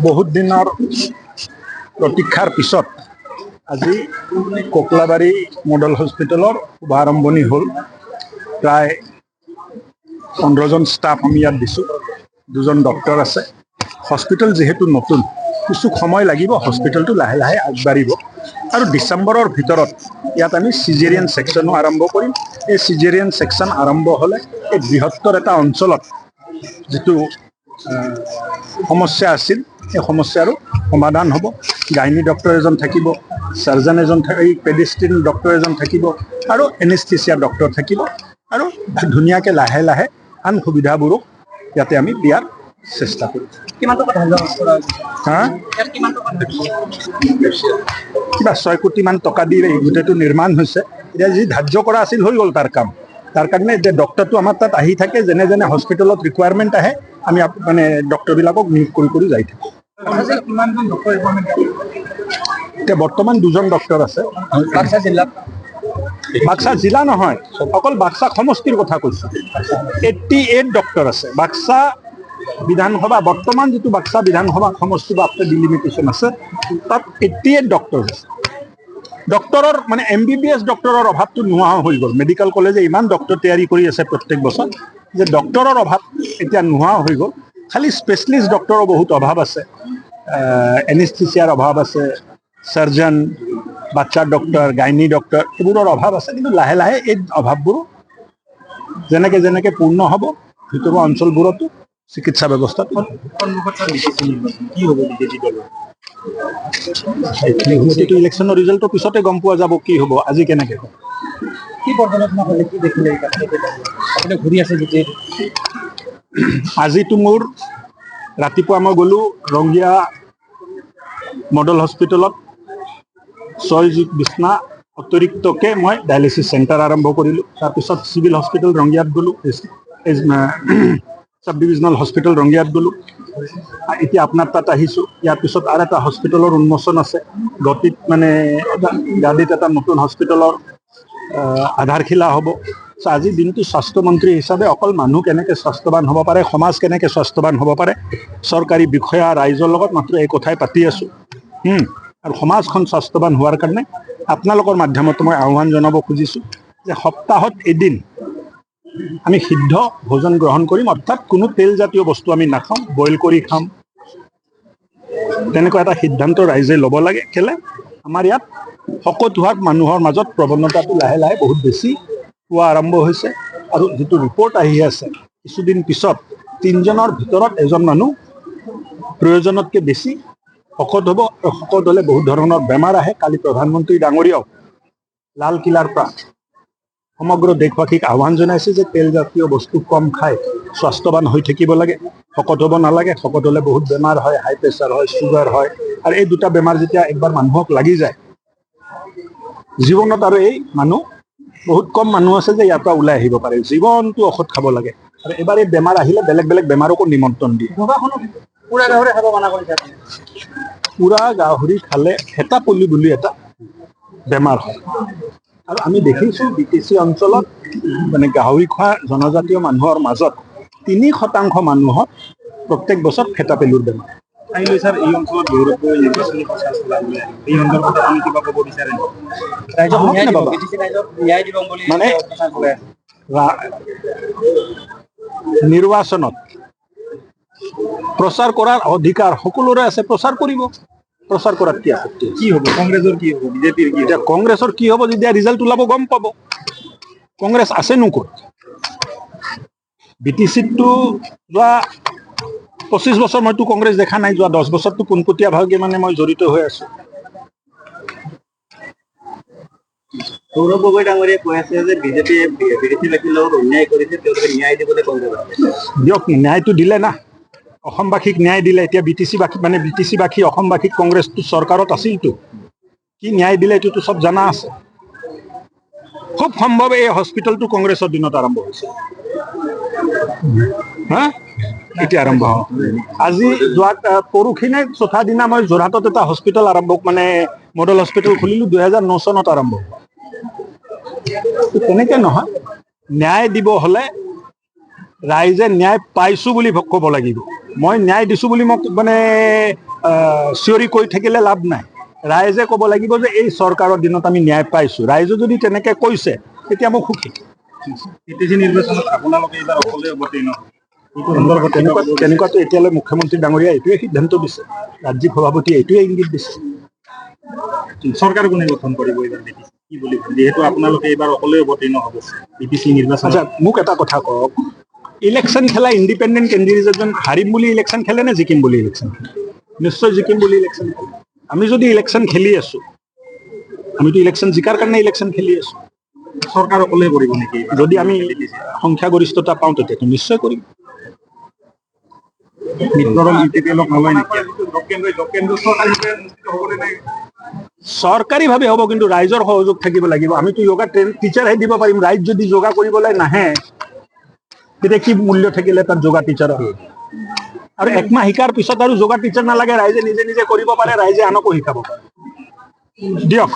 বহুত দিনৰ প্ৰতীক্ষাৰ পিছত আজি কোকলাবাৰী মডেল হস্পিটেলৰ শুভাৰম্ভণি হ'ল। প্ৰায় 15 জন ষ্টাফ আমি ইয়াত দিছোঁ, 2 জন ডক্টৰ আছে। হস্পিটেল যিহেতু নতুন, কিছু সময় লাগিব, হস্পিটেলটো লাহে লাহে আগবাঢ়িব আৰু ডিচেম্বৰৰ ভিতৰত ইয়াত আমি সিজেৰিয়ান সেকশনো আৰম্ভ কৰিম। এই সিজেৰিয়ান সেকশন আৰম্ভ হ'লে এই বৃহত্তৰ এটা অঞ্চলত যিটো সমস্যা আছিল এই সমস্যাৰো সমাধান হ'ব। গাইনী ডক্টৰ এজন থাকিব, সাৰ্জন এজন থাকিব, পেডিষ্ট্ৰিন ডক্টৰ এজন থাকিব আৰু এনেস্থেচিয়া ডক্টৰ থাকিব আৰু ধুনীয়াকৈ লাহে লাহে আন সুবিধাবোৰো ইয়াতে আমি দিয়াৰ চেষ্টা কৰিম। কিবা 6 কোটি মান টকা দি এই গোটেইটো নিৰ্মাণ হৈছে। এতিয়া যি ধাৰ্য কৰা আছিল হৈ গ'ল তাৰ কাম। তাৰ কাৰণে এতিয়া ডক্টৰটো আমাৰ তাত আহি থাকে, যেনে যেনে হস্পিটেলত ৰিকুৱাৰমেণ্ট আহে আমি মানে ডক্টৰবিলাকক নিয়োগ কৰি কৰি যাই থাকোঁ। এতিয়া বৰ্তমান 2 জন ডক্টৰ আছে। বাক্সা জিলা নহয়, অকল বাক্সা সমষ্টিৰ কথা কৈছোঁ। 88 ডক্টৰ আছে। বাক্সা বিধানসভা বৰ্তমান যিটো বাক্সা বিধানসভা সমষ্টি বা আফটাৰ ডিলিমিটেশ্যন আছে তাত 88 ডক্টৰ আছে। ডক্টৰৰ মানে MBBS ডক্টৰৰ অভাৱটো নোহোৱা হৈ গ'ল। মেডিকেল কলেজে ইমান ডক্টৰ তৈয়াৰী কৰি আছে প্ৰত্যেক বছৰ যে ডক্টৰৰ অভাৱ এতিয়া নোহোৱা হৈ গ'ল। খালি স্পেচিয়েলিষ্ট ডক্টৰৰ বহুত অভাৱ আছে, এনেস্থেচিয়াৰ অভাৱ আছে, সাৰ্জন, বাচ্চাৰ ডক্টৰ, গাইনী ডক্টৰ এইবোৰৰ অভাৱ আছে। কিন্তু লাহে লাহে এই অভাৱবোৰ যেনেকে যেনেকে পূৰ্ণ হ'ব ভিতৰুৱা অঞ্চলবোৰতো চিকিৎসা ব্যৱস্থা ইলেকশ্যনৰ ৰিজাল্টৰ পিছতে গম পোৱা যাব কি হ'ব, আজি কেনেকে হয়। আজিতো মোৰ ৰাতিপুৱা মই গ'লোঁ ৰংগীয়া মডেল হস্পিটেলত 6 বিছনা অতিৰিক্তকৈ মই ডায়েলিচিছ চেণ্টাৰ আৰম্ভ কৰিলোঁ। তাৰপিছত চিভিল হস্পিটেল ৰংগিয়াত গ'লোঁ, সাব ডিভিজনেল হস্পিটেল ৰংগিয়াত গ'লোঁ। এতিয়া আপোনাৰ তাত আহিছোঁ। ইয়াৰ পিছত আৰু এটা হস্পিটেলৰ উন্মোচন আছে গতিত, মানে গাদীত এটা নতুন হস্পিটেলৰ আধাৰশিলা হ'ব। আজিৰ দিনটো স্বাস্থ্যমন্ত্ৰী হিচাপে অকল মানুহ কেনেকৈ স্বাস্থ্যৱান হ'ব পাৰে, সমাজ কেনেকৈ স্বাস্থ্যৱান হ'ব পাৰে, চৰকাৰী বিষয়া ৰাইজৰ লগত মাত্ৰ এই কথাই পাতি আছোঁ। আৰু সমাজখন স্বাস্থ্যৱান হোৱাৰ কাৰণে আপোনালোকৰ মাধ্যমতো মই আহ্বান জনাব খুজিছোঁ যে সপ্তাহত এদিন আমি সিদ্ধ ভোজন গ্ৰহণ কৰিম, অৰ্থাৎ কোনো তেলজাতীয় বস্তু আমি নাখাওঁ, বইল কৰি খাম। তেনেকুৱা এটা সিদ্ধান্ত ৰাইজে ল'ব লাগে। কেলে আমাৰ ইয়াত শকত হোৱাৰ মানুহৰ মাজত প্ৰৱণতাটো লাহে লাহে বহুত বেছি হোৱা আৰম্ভ হৈছে আৰু যিটো ৰিপৰ্ট আহি আছে কিছুদিন পিছত 3 জনৰ ভিতৰত এজন মানুহ প্ৰয়োজনতকৈ বেছি শকত হ'ব। শকত হ'লে বহুত ধৰণৰ বেমাৰ আহে। কালি প্ৰধানমন্ত্ৰী ডাঙৰীয়াও লালকিল্লাৰ পৰা সমগ্ৰ দেশবাসীক আহ্বান জনাইছে যে তেলজাতীয় বস্তু কম খাই স্বাস্থ্যৱান হৈ থাকিব লাগে, শকত হ'ব নালাগে। শকত হ'লে বহুত বেমাৰ হয়, হাই প্ৰেছাৰ হয়, চুগাৰ হয়। আৰু এই দুটা বেমাৰ যেতিয়া একবাৰ মানুহক লাগি যায় জীৱনত, আৰু এই মানুহ বহুত কম মানুহ আছে যে ইয়াৰ পৰা ওলাই আহিব পাৰে। জীৱনটো ঔষধ খাব লাগে আৰু এবাৰ এই বেমাৰ আহিলে বেলেগ বেলেগ বেমাৰকো নিমন্ত্ৰণ দিয়ে। পুৰা গাহৰি খাব মানা কৰিছে। পুৰা গাহৰি খালে হেতাপলি বুলি এটা বেমাৰ হয় আৰু আমি দেখিছোঁ BTC অঞ্চলত মানে গাহৰি খোৱা জনজাতীয় মানুহৰ মাজত 3% মানুহৰ প্ৰত্যেক বছৰ ফেটাপেলুৰ বেমাৰ। আহিলে স্যাৰ এই অঞ্চলত গৌৰৱগৈ নিৰ্বাচনী প্ৰচাৰ চলাবলৈ এই সন্দৰ্ভত আপুনি কিবা ক'ব বিচাৰে নেকি? ৰাইজক ন্যায় দিব বুলি মানে নিৰ্বাচনত প্ৰচাৰ কৰাৰ অধিকাৰ সকলোৰে আছে, প্ৰচাৰ কৰিব। প্ৰচাৰ কৰাত কি আপত্তি? কি হ'ব কংগ্ৰেছৰ, কি হ'ব বিজেপিৰ, কি এতিয়া কংগ্ৰেছৰ কি হ'ব যেতিয়া ৰিজাল্ট ওলাব গম পাব। কংগ্ৰেছ আছেনো ক'ত? BTCতটো যোৱা 25 বছৰ মইতো কংগ্ৰেছ দেখা নাই। যোৱা 10 বছৰটো পোনপটীয়াভাৱে মানে মই জড়িত হৈ আছোঁ। সৌৰভ গগৈ ডাঙৰীয়াই কৈ আছে যে বিজেপিয়ে BTC-বাসীৰ লগত অন্যায় কৰিছে, তেওঁলোকে ন্যায় দিবলৈ কংগ্ৰেছ দিয়ক, ন্যায়টো দিলে না, অসমবাসীক ন্যায় দিলে। এতিয়া BTC-বাসী অসমবাসীক কংগ্ৰেছটো চৰকাৰত আছিলতো, কি ন্যায় দিলে এইটোতো চব জানা আছে। খুব সম্ভৱ এই হস্পিটেলটো কংগ্ৰেছৰ দিনত আৰম্ভ হৈছিল। এতিয়া আৰম্ভ হ'ব। আজি যোৱা পৰহি নে চতুৰ্থা দিনা মই যোৰহাটত এটা হস্পিটেল আৰম্ভ, মানে মডেল হস্পিটেল খুলিলোঁ। 2009 চনত আৰম্ভ। তেনেকে নহয়, ন্যায় দিব হলে ৰাইজে ন্যায় পাইছো বুলি ক'ব লাগিব। মই ন্যায় দিছো বুলি মোক মানে চিঞৰি কৈ থাকিলে লাভ নাই। ৰাইজে ক'ব লাগিব যে এই চৰকাৰৰ দিনত আমি ন্যায় পাইছো। ৰাইজে যদি তেনেকে কৈছে তেতিয়া মই সুখী। PTC নিৰ্বাচনত আপোনালোকে এইবাৰ অকলে অৱতীৰ্ণ তেনেকুৱাতো এতিয়ালৈ মুখ্যমন্ত্ৰী ডাঙৰীয়া এইটোৱে সিদ্ধান্ত দিছে, ৰাজ্যিক সভাপতি এইটোৱে ইংগিত দিছে। চৰকাৰ কোনে গঠন কৰিব এইবাৰ BTC কি বুলি যিহেতু আপোনালোকে এইবাৰ অকলে অৱতীৰ্ণ হ'ব BTC নিৰ্বাচন? আচ্ছা মোক এটা কথা কওক, ইলেকশ্যন খেলা ইণ্ডিপেণ্ডেণ্ট কেণ্ডিডেট এজন হাৰিম বুলি ইলেকশ্যন খেলে নে জিকিম বুলি ইলেকশ্যন খেলে? নিশ্চয় জিকিম বুলি ইলেকশ্যন খেলে। আমি যদি ইলেকশ্যন খেলি আছো, আমিতো ইলেকশ্যন জিকাৰ কাৰণে ইলেকশ্যন খেলি আছো। চৰকাৰ অকলে কৰিব নেকি? যদি আমি সংখ্যাগৰিষ্ঠতা পাওঁ তেতিয়াতো নিশ্চয় কৰিম। মিত্ৰদল UPPLক নলয় নেকি? চৰকাৰীভাৱে হ'ব, কিন্তু ৰাইজৰ সহযোগ থাকিব লাগিব। আমিতো য়োগা টিচাৰহে দিব পাৰিম। ৰাইজ যদি যোগা কৰিবলৈ নাহে তেতিয়া কি মূল্য থাকিলে তাত যোগা টিচাৰ হয়? আৰু একমাহ শিকাৰ পিছত আৰু যোগা টিচাৰ নালাগে, ৰাইজে নিজে নিজে কৰিব পাৰে, ৰাইজে আনকো শিকাব পাৰে। দিয়ক।